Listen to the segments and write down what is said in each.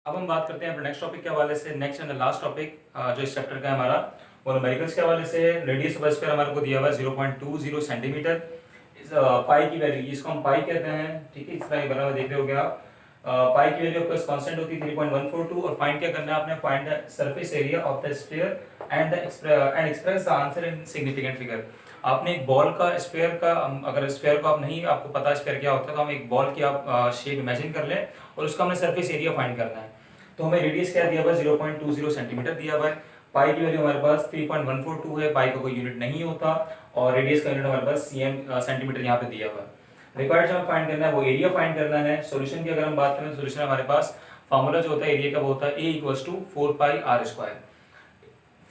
अब हम बात करते हैं अपने नेक्स्ट टॉपिक के हवाले से। नेक्स्ट एंड लास्ट टॉपिक जो इस चैप्टर का है हमारा वो न्यूमेरिकल्स के हवाले से। रेडियस ऑफ स्फीयर हमारे को दिया हुआ है 0.20 सेंटीमीटर। इस पाई की वैल्यू, इसको हम पाई कहते हैं, ठीक है। इस तरह बना हुआ देख रहे हो क्या आप। पाई की वैल्यू आपको कांस्टेंट होती है 3.142 और फाइंड क्या करना है आपने, find the surface area of the sphere and express the answer in significant figure. आपने एक बॉल का स्फीयर का, अगर स्फीयर को आप नहीं आपको पता स्फीयर क्या होता है तो हम एक बॉल की आप शेप इमेजिन कर लें और उसका हमने सरफेस एरिया फाइंड करना है। तो हमें रेडियस क्या दिया हुआ है, 0.20 सेंटीमीटर दिया हुआ है। पाई की वैल्यू हमारे पास 3.142 है, पाई का कोई यूनिट नहीं होता और रेडियस का यूनिट हमारे पास सेंटीमीटर यहाँ पे दिया हुआ है। रिक्वायर्ड जो हमें फाइंड करना है वो एरिया फाइंड करना है। सॉल्यूशन की अगर हम बात करें, सॉल्यूशन हमारे पास फार्मूला जो होता है एरिया का वो होता है A = 4πr²।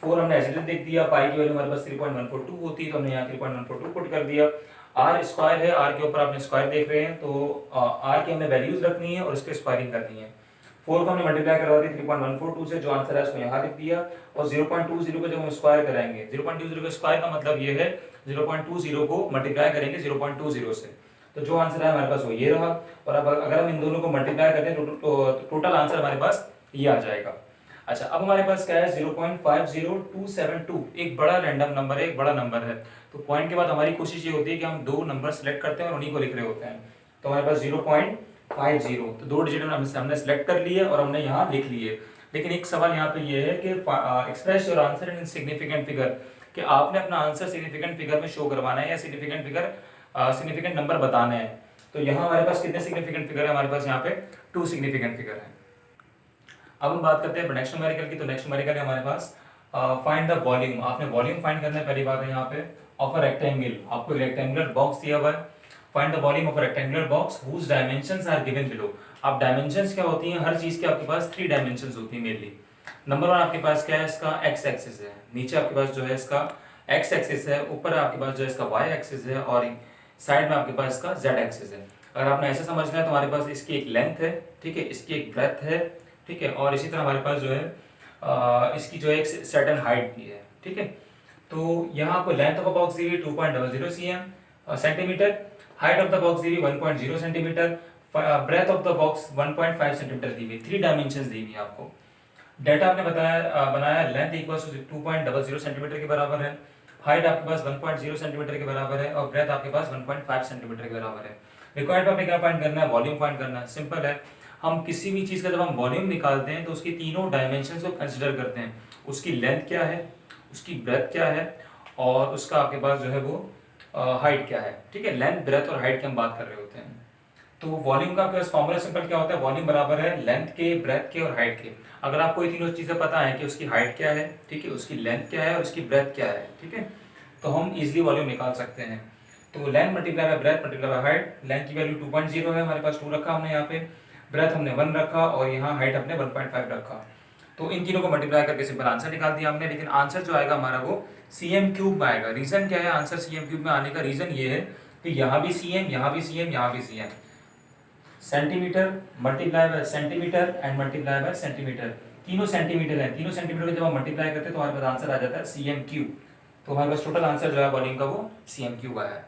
4 हमने एज इट इज देख दिया, पाई की वैल्यू हमारे पास 3.142 होती है तो हमने यहाँ 3.142 पुट कर दिया। आर स्क्वायर है, आर के ऊपर आपने स्क्वायर देख रहे हैं तो आर की हमें वैल्यूज रखनी है और इसके स्क्वायरिंग करनी है। 4 को हमने मल्टीप्लाई करवा दी 3.142 से, जो आंसर है उसको यहाँ लिख दिया। और 0.20 को जब हम स्क्वायर कराएंगे, 0.20 का स्क्वायर का मतलब ये है 0.20 को मल्टीप्लाई करेंगे 0.20 से, तो जो आंसर है हमारे पास वो ये रहा। और अब अगर हम इन दोनों को मल्टीप्लाई करते हैं तो टोटल आंसर हमारे पास ये आ जाएगा। अच्छा, अब हमारे पास क्या है 0.50272, एक बड़ा रैंडम नंबर है, एक बड़ा नंबर है। तो पॉइंट के बाद हमारी कोशिश ये होती है कि हम दो नंबर सेलेक्ट करते हैं और उन्हीं को लिख रहे होते हैं। तो हमारे पास 0.50, तो दो डिजिट हमने सेलेक्ट कर लिए और हमने यहाँ लिख लिए। लेकिन एक सवाल यहाँ पे ये है कि express your answer in significant figure, कि आपने अपना आंसर सिग्निफिकेंट फिगर में शो करवाना है या सिग्निफिकेंट फिगर सिग्निफिकेंट नंबर बताने हैं। तो यहाँ हमारे पास कितने सिग्निफिकेंट फिगर है, हमारे पास यहाँ पे 2 सिग्निफिकेंट फिगर है। अब हम बात करते हैं नेक्स्ट न्यूमेरिकल की। तो नेक्स्ट न्यूमेरिकल है हमारे पास फाइंड द वॉल्यूम। आपने वॉल्यूम फाइंड करना है, पहली बात है यहाँ पे ऑफ अ रेक्टेंगल। आपको रेक्टेंगुलर बॉक्स दिया हुआ है, find the volume of a rectangular box whose dimensions are given below. अब डायमेंशंस क्या होती हैं, हर चीज के आपके पास 3 डायमेंशंस होती हैं मेनली। नंबर 1 आपके पास क्या है, इसका एक्स एक्सिस है, नीचे आपके पास जो है इसका एक्स एक्सिस है, ऊपर आपके पास जो है इसका वाई एक्सिस है और साइड में आपके पास इसका जेड एक्सिस है। अगर आपने ऐसे समझना है तो हमारे पास इसकी एक लेंथ है, ठीक है, इसकी एक ब्रेथ है, ठीक है, और इसी तरह हमारे पास जो है इसकी जो है एक सर्टेन हाइट भी है, ठीक है। तो यहाँ आपको लेंथ ऑफ द बॉक्स दी हुई 2.00 centimetre, height of the box दी हुई 1.0 centimetre, breadth of the box 1.5 centimetre दी हुई, 3 डायमेंशंस दी हुई आपको। डेटा आपने बनाया लेंथ इक्वल टू 2.00 सेंटीमीटर के बराबर है, हाइट आपके पास 1.0 सेंटीमीटर के बराबर है और ब्रेथ आपके पास 1.5 सेंटीमीटर के बराबर है। रिक्वायर्ड आपने क्या फाइंड करना है, वॉल्यूम फाइंड करना है। सिंपल है, हम किसी भी चीज़ का जब हम वॉल्यूम निकालते हैं तो उसकी तीनों डायमेंशंस को कंसिडर करते हैं। उसकी लेंथ क्या है, उसकी ब्रेथ क्या है और उसका आपके पास जो है वो हाइट क्या है, ठीक है। लेंथ, ब्रेथ और हाइट की हम बात कर रहे होते हैं। तो वॉल्यूम का आपके पास फॉर्मूला सिंपल क्या होता है, वॉल्यूम बराबर है लेंथ के, ब्रेथ के और हाइट के। अगर आपको ये तीनों चीज़ें पता है कि उसकी हाइट क्या है, ठीक है, उसकी लेंथ क्या है और उसकी ब्रेथ क्या है, ठीक है, तो हम इजीली वॉल्यूम निकाल सकते हैं। तो length multiply by breath multiply by height, length की वैल्यू 2.0 है, हमारे पास 2 रखा हमने यहाँ पे, ब्रेथ हमने 1 रखा और यहाँ हाइट हमने 1.5 रखा। तो इन तीनों को मल्टीप्लाई करके सिंपल आंसर निकाल दिया हमने। लेकिन आंसर जो आएगा हमारा वो cm³ में आएगा। रीजन क्या है आंसर cm³ में आने का, रीजन ये है कि यहाँ भी cm, यहाँ भी cm, यहाँ भी cm, centimetre multiply by centimetre and multiply by centimetre, तीनों सेंटीमीटर है। तीनों सेंटीमीटर को जब हम मल्टीप्लाई करते हैं तो हमारे पास आंसर आ जाता है cm³। तो हमारे पास टोटल आंसर जो है वॉल्यूम का वो cm³ आया है।